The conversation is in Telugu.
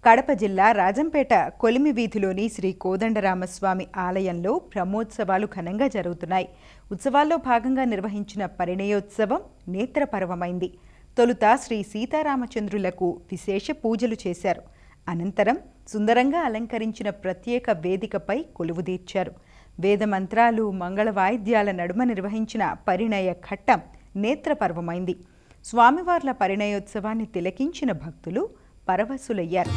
కడప జిల్లా రాజంపేట కొలిమి వీధిలోని శ్రీ కోదండరామస్వామి ఆలయంలో బ్రహ్మోత్సవాలు ఘనంగా జరుగుతున్నాయి. ఉత్సవాల్లో భాగంగా నిర్వహించిన పరిణయోత్సవం నేత్రపర్వమైంది. తొలుత శ్రీ సీతారామచంద్రులకు విశేష పూజలు చేశారు. అనంతరం సుందరంగా అలంకరించిన ప్రత్యేక వేదికపై కొలువుదీర్చారు. వేదమంత్రాలు, మంగళ వాయిద్యాల నడుమ నిర్వహించిన పరిణయ ఘట్టం నేత్రపర్వమైంది. స్వామివార్ల పరిణయోత్సవాన్ని తిలకించిన భక్తులు పరవశులయ్యారు.